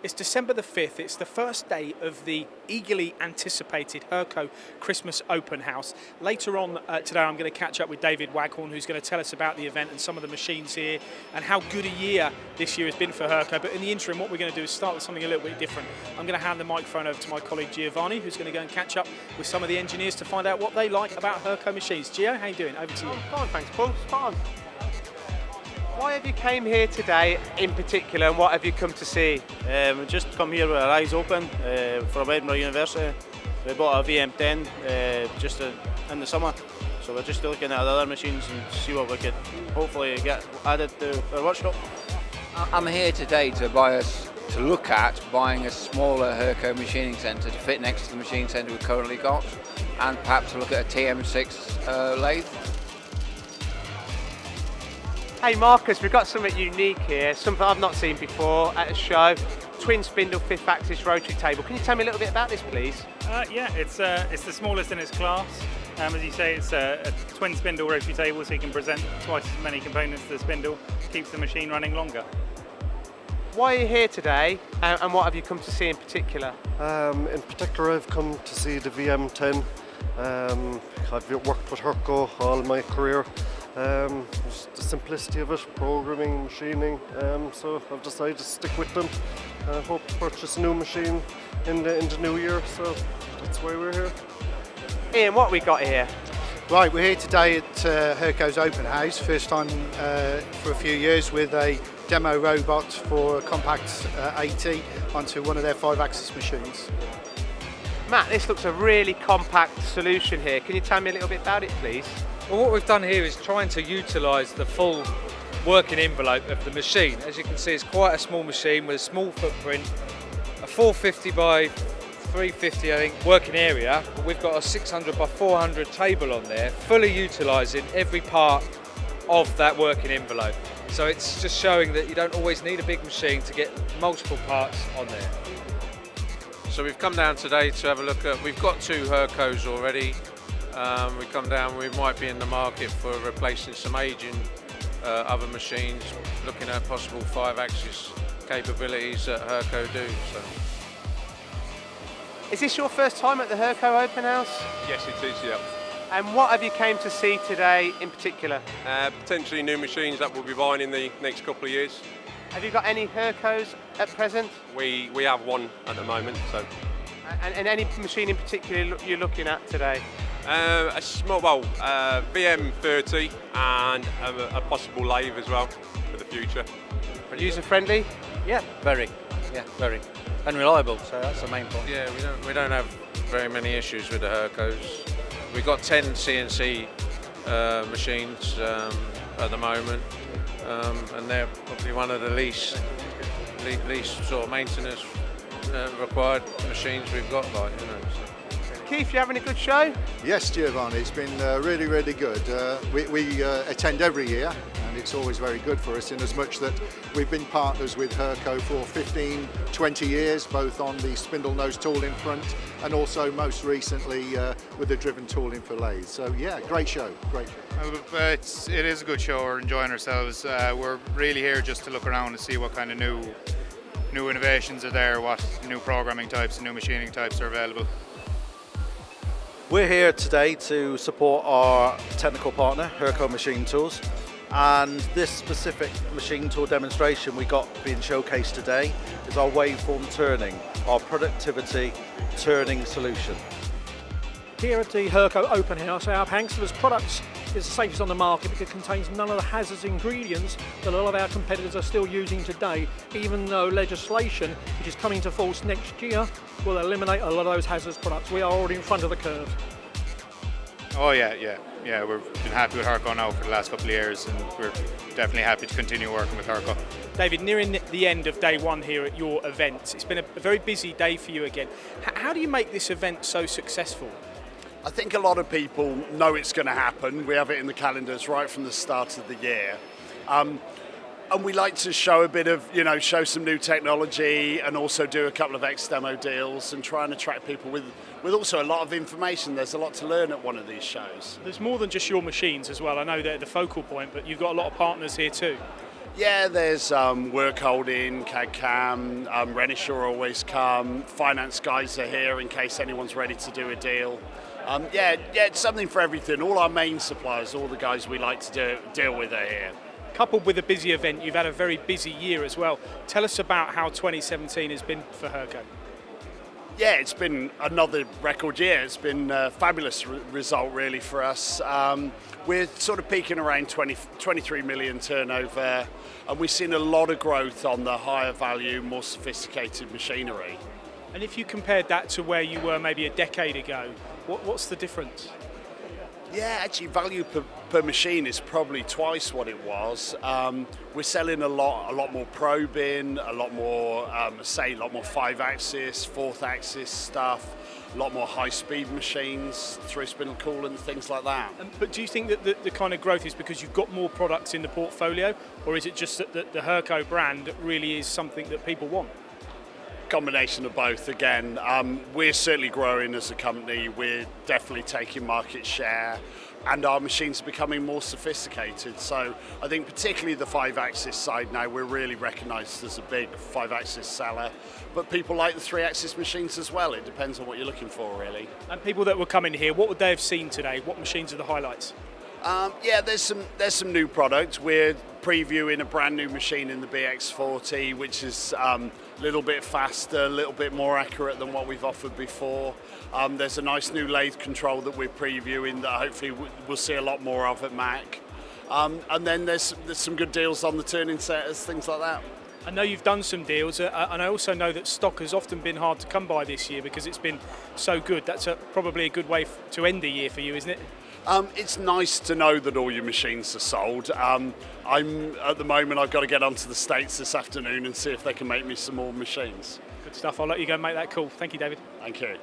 It's December the 5th. It's the first day of the eagerly anticipated Hurco Christmas Open House. Later on today, I'm going to catch up with David Waghorn, who's going to tell us about the event and some of the machines here and how good a year this year has been for Hurco. But in the interim, what we're going to do is start with something a little bit different. I'm going to hand the microphone over to my colleague Giovanni, who's going to go and catch up with some of the engineers to find out what they like about Hurco machines. Gio, how you doing? Over to you. Fine, thanks, Paul. Fine. Why have you came here today in particular, and what have you come to see? We just come here with our eyes open from Edinburgh University. We bought a VM10 just in the summer, so we're just looking at the other machines and see what we could hopefully get added to our workshop. I'm here today to look at buying a smaller Hurco machining centre to fit next to the machine centre we've currently got, and perhaps look at a TM6 lathe. Hey Marcus, we've got something unique here, something I've not seen before at a show. Twin spindle 5th axis rotary table. Can you tell me a little bit about this, please? Yeah, it's the smallest in its class. As you say, it's a twin spindle rotary table, so you can present twice as many components to the spindle, keeps the machine running longer. Why are you here today, and what have you come to see in particular? In particular, I've come to see the VM10. I've worked with Hurco all my career. Just the simplicity of it, programming, machining, so I've decided to stick with them. I hope to purchase a new machine in the new year, so that's why we're here. Ian, what have we got here? Right, we're here today at Hurco's Open House, first time for a few years with a demo robot for a compact 80 onto one of their 5-axis machines. Matt, this looks a really compact solution here. Can you tell me a little bit about it, please? Well, what we've done here is trying to utilise the full working envelope of the machine. As you can see, it's quite a small machine with a small footprint, a 450 by 350, I think, working area. But we've got a 600 by 400 table on there, fully utilising every part of that working envelope. So it's just showing that you don't always need a big machine to get multiple parts on there. So we've come down today to have a look at, we've got 2 Hurcos already. We come down, we might be in the market for replacing some aging other machines, looking at possible 5-axis capabilities that Hurco do. So. Is this your first time at the Hurco Open House? Yes, it is, yeah. And what have you came to see today in particular? Potentially new machines that we'll be buying in the next couple of years. Have you got any Hurcos at present? We have one at the moment, so. And any machine in particular you're looking at today? A small, VM30 and a possible lathe as well for the future. User friendly? Yeah, very. And reliable, so that's the main point. Yeah, we don't have very many issues with the Hurcos. We've got 10 CNC machines at the moment, and they're probably one of the least sort of maintenance required machines we've got, like, you know. So. Keith, you having a good show? Yes, Giovanni, it's been really, really good. We attend every year, and it's always very good for us in as much that we've been partners with Hurco for 15, 20 years, both on the spindle nose tooling front and also most recently with the driven tooling for lathes. So yeah, great show, great show. It is a good show, we're enjoying ourselves. We're really here just to look around and see what kind of new innovations are there, what new programming types and new machining types are available. We're here today to support our technical partner, Hurco Machine Tools, and this specific machine tool demonstration we got being showcased today is our waveform turning, our productivity turning solution. Here at the Hurco Open House, our Hankster's products is the safest on the market because it contains none of the hazardous ingredients that a lot of our competitors are still using today, even though legislation, which is coming to force next year, will eliminate a lot of those hazardous products. We are already in front of the curve. Oh yeah, we've been happy with Hurco now for the last couple of years, and we're definitely happy to continue working with Hurco. David, nearing the end of day one here at your event, it's been a very busy day for you again. How do you make this event so successful? I think a lot of people know it's going to happen. We have it in the calendars right from the start of the year. And we like to show a bit of, show some new technology and also do a couple of ex-demo deals and try and attract people with also a lot of information. There's a lot to learn at one of these shows. There's more than just your machines as well. I know they're the focal point, but you've got a lot of partners here too. Yeah, there's work holding, CAD CAM, Renishaw always come, finance guys are here in case anyone's ready to do a deal. Yeah, it's something for everything. All our main suppliers, all the guys we like to deal with are here. Coupled with a busy event, you've had a very busy year as well. Tell us about how 2017 has been for Hurco. Yeah, it's been another record year. It's been a fabulous result really for us. We're sort of peaking around 23 million turnover, and we've seen a lot of growth on the higher value, more sophisticated machinery. And if you compared that to where you were maybe a decade ago, what's the difference? Yeah, actually value per machine is probably twice what it was. We're selling a lot more probing, a lot more 5-axis, 4th-axis stuff, a lot more high-speed machines, 3-spindle coolant, things like that. But do you think that the kind of growth is because you've got more products in the portfolio, or is it just that the Hurco brand really is something that people want? Combination of both. Again, we're certainly growing as a company. We're definitely taking market share, and our machines are becoming more sophisticated. So I think particularly the 5-axis side now, we're really recognised as a big 5-axis seller. But people like the 3-axis machines as well. It depends on what you're looking for, really. And people that were coming here, what would they have seen today? What machines are the highlights? Yeah, there's some new products. We're previewing a brand new machine in the BX40, which is a little bit faster, a little bit more accurate than what we've offered before. There's a nice new lathe control that we're previewing that hopefully we'll see a lot more of at MAC. And then there's some good deals on the turning setters, things like that. I know you've done some deals, and I also know that stock has often been hard to come by this year because it's been so good. That's probably a good way to end the year for you, isn't it? It's nice to know that all your machines are sold. At the moment, I've got to get onto the States this afternoon and see if they can make me some more machines. Good stuff. I'll let you go and make that call. Thank you, David. Thank you.